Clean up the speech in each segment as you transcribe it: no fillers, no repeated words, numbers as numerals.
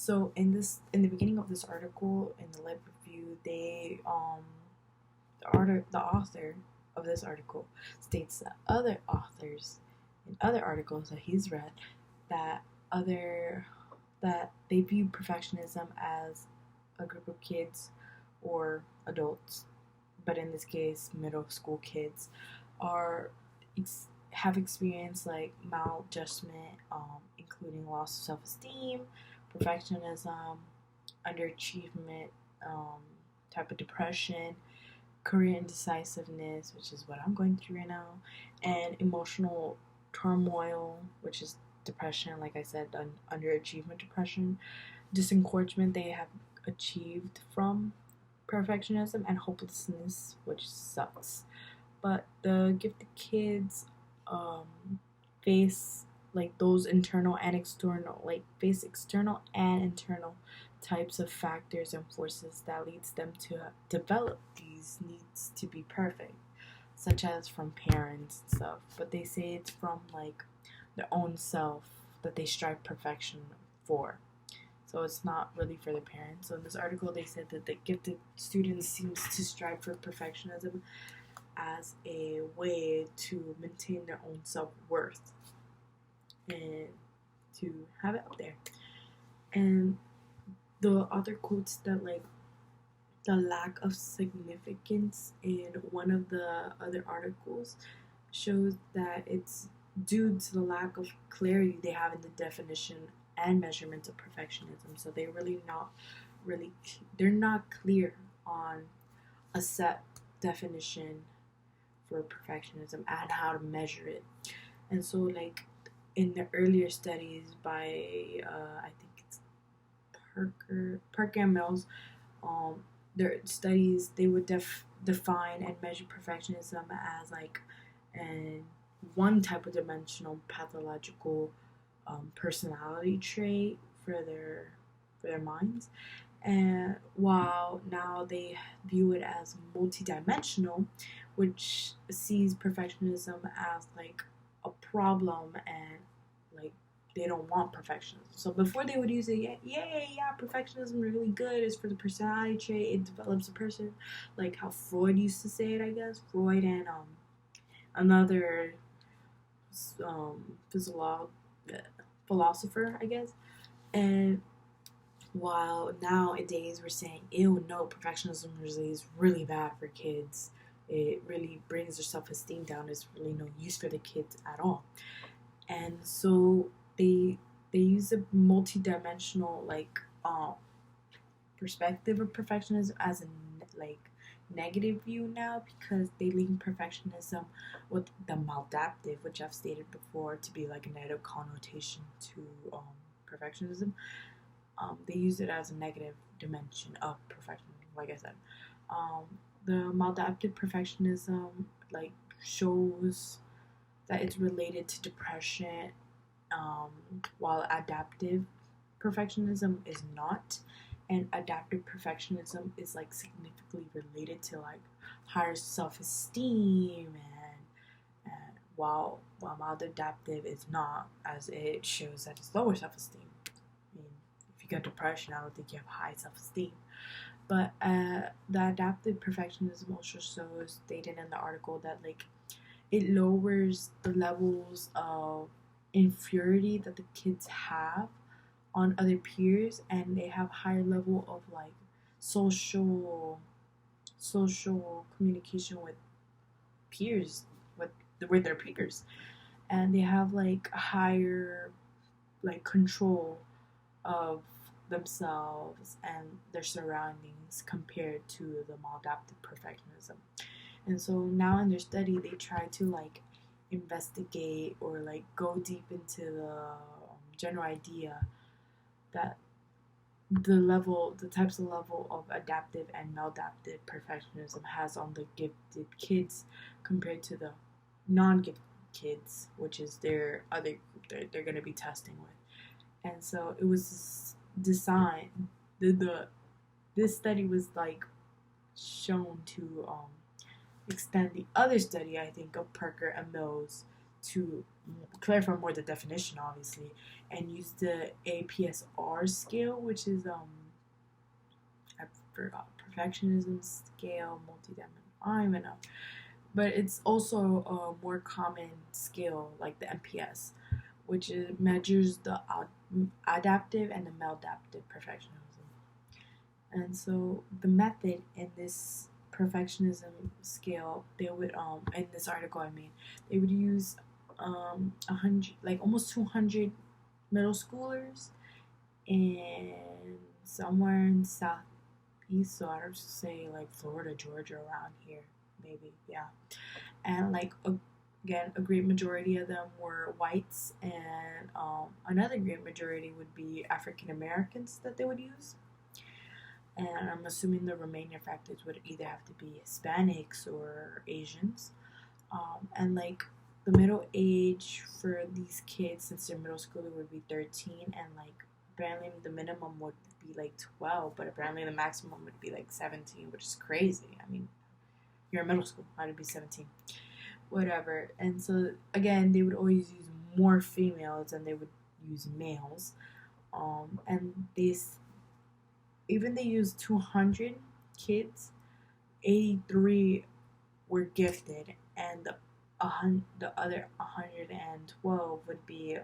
So in the beginning of this article, in the lib review, the author of this article states that other authors in other articles that he's read that other that they view perfectionism as a group of kids or adults, but in this case, middle school kids are have experienced like maladjustment, including loss of self-esteem, perfectionism, underachievement, um, type of depression, career indecisiveness, which is what I'm going through right now, and emotional turmoil, which is depression, like I said, underachievement depression, disencouragement they have achieved from perfectionism, and hopelessness, which sucks. But the gifted kids face like those internal and external, like face external and internal types of factors and forces that leads them to develop these needs to be perfect, such as from parents and stuff. But they say it's from like their own self that they strive perfection for. So it's not really for the parents. So in this article, they said that the gifted students seems to strive for perfectionism as a way to maintain their own self-worth and to have it up there. And the author quotes that like the lack of significance in one of the other articles shows that it's due to the lack of clarity they have in the definition and measurement of perfectionism. So they're not clear on a set definition for perfectionism and how to measure it. And so like in the earlier studies by I think it's Parker and Mills, their studies they would define and measure perfectionism as like an one type of dimensional pathological personality trait for their minds, and while now they view it as multidimensional, which sees perfectionism as like a problem and like they don't want perfectionism. So before they would use it, yeah, perfectionism is really good. It's for the personality trait. It develops a person, like how Freud used to say it. I guess Freud and another physiolog philosopher, I guess. And while nowadays we're saying, ew, no, perfectionism is really bad for kids. It really brings their self-esteem down. It's really no use for the kids at all. And so they use a multi-dimensional like perspective of perfectionism as a like negative view now, because they link perfectionism with the maladaptive, which I've stated before to be like a negative connotation to perfectionism. They use it as a negative dimension of perfectionism, like I said. Um, the maladaptive perfectionism like shows that it's related to depression, while adaptive perfectionism is not. And adaptive perfectionism is like significantly related to like higher self-esteem, and while maladaptive is not, as it shows that it's lower self-esteem. I mean, if you got depression, I don't think you have high self-esteem. But the adaptive perfectionism also shows, stated in the article, that like it lowers the levels of inferiority that the kids have on other peers, and they have higher level of like social communication with peers, with their peers, and they have like higher like control of themselves and their surroundings compared to the maladaptive perfectionism. And so now in their study, they try to like investigate or like go deep into the general idea that the types of level of adaptive and maladaptive perfectionism has on the gifted kids compared to the non-gifted kids, which is their other group they're going to be testing with. And so it was designed, this study was like shown to extend the other study, I think, of Parker and Mills to clarify more the definition, obviously, and use the APSR scale, which is I forgot, perfectionism scale, multi-dimensional. I don't even know, but it's also a more common scale like the MPS, which measures the adaptive and the maladaptive perfectionism. And so the method in this perfectionism scale, they would in this article, I mean, they would use 100, like almost 200 middle schoolers in somewhere in southeast, so I would say like Florida, Georgia, around here, maybe, yeah. And like again, a great majority of them were whites, and another great majority would be African Americans that they would use. And I'm assuming the remaining factors would either have to be Hispanics or Asians. And like the middle age for these kids, since they're middle school, it would be 13, and like apparently the minimum would be like 12, but apparently the maximum would be like 17, which is crazy. I mean, you're in middle school, how to be 17? Whatever. And so again, they would always use more females than they would use males. And these, even they used 200 kids, 83 were gifted, and the other 112 would be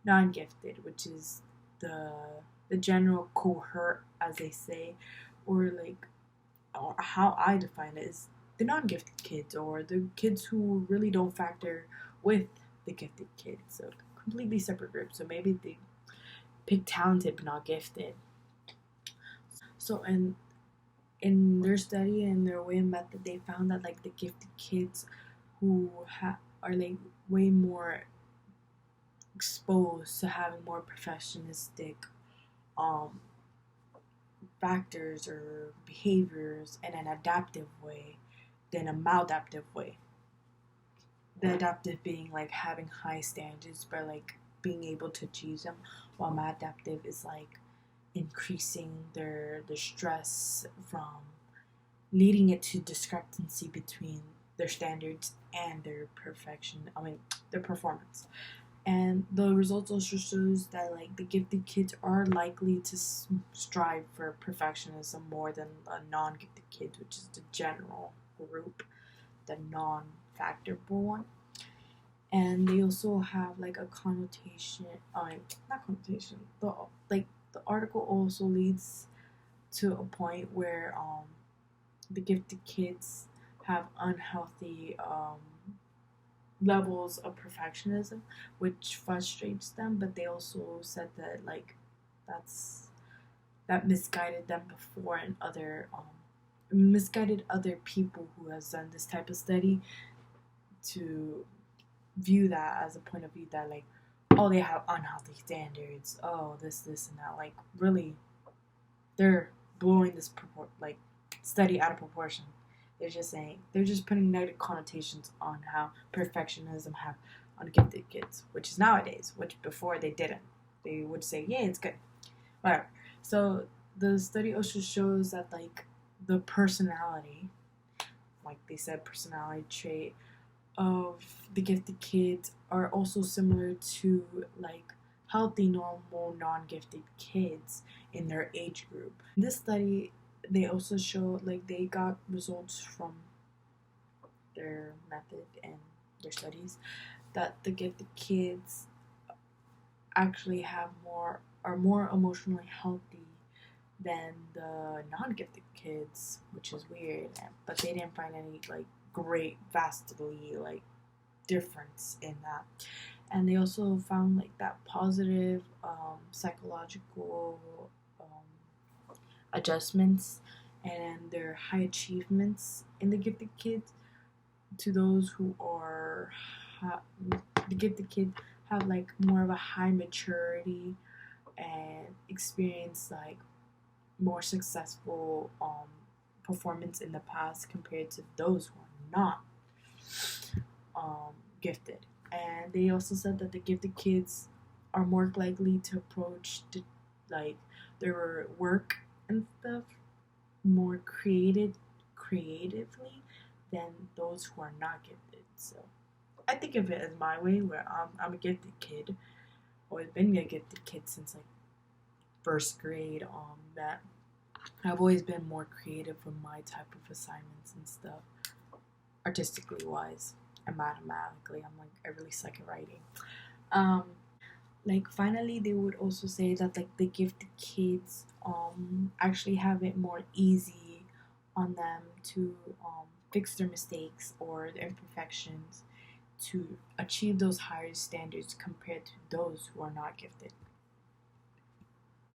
non-gifted, which is the general cohort, as they say, or like, or how I define it is the non-gifted kids, or the kids who really don't factor with the gifted kids. So completely separate groups. So maybe they pick talented but not gifted. So in their study and their way of method, they found that like the gifted kids who are like way more exposed to having more perfectionistic um, factors or behaviors in an adaptive way than a maladaptive way. The adaptive being like having high standards but like being able to achieve them, while maladaptive is like increasing their stress from leading it to discrepancy between their standards and their their performance. And the results also shows that like the gifted kids are likely to strive for perfectionism more than the non-gifted kids, which is the general group, the non-factorable one. And they also have like a connotation, not connotation, the article also leads to a point where the gifted kids have unhealthy levels of perfectionism, which frustrates them. But they also said that like that misguided them before, and other misguided other people who has done this type of study to view that as a point of view that like, oh, they have unhealthy standards, oh, this and that. Like really, they're blowing this like study out of proportion. They're just putting negative connotations on how perfectionism have on gifted kids, which is nowadays, which before they didn't. They would say, yeah, it's good, whatever. So the study also shows that like the personality, like they said, personality trait of the gifted kids are also similar to like healthy, normal, non-gifted kids in their age group. In this study, they also showed like they got results from their method and their studies that the gifted kids actually are more emotionally healthy than the non-gifted kids, which is weird. But they didn't find any like great vastly like difference in that. And they also found like that positive psychological adjustments and their high achievements in the gifted kids to those who are the gifted kids have like more of a high maturity and experience like more successful performance in the past compared to those who are not gifted. And they also said that the gifted kids are more likely to approach like their work and stuff more creatively than those who are not gifted. So I think of it as my way, where I'm a gifted kid. Always been a gifted kid since like first grade. That I've always been more creative with my type of assignments and stuff, artistically wise and mathematically. I'm like I really suck at writing. Um, like finally, they would also say that like the gifted kids actually have it more easy on them to fix their mistakes or their imperfections to achieve those higher standards compared to those who are not gifted.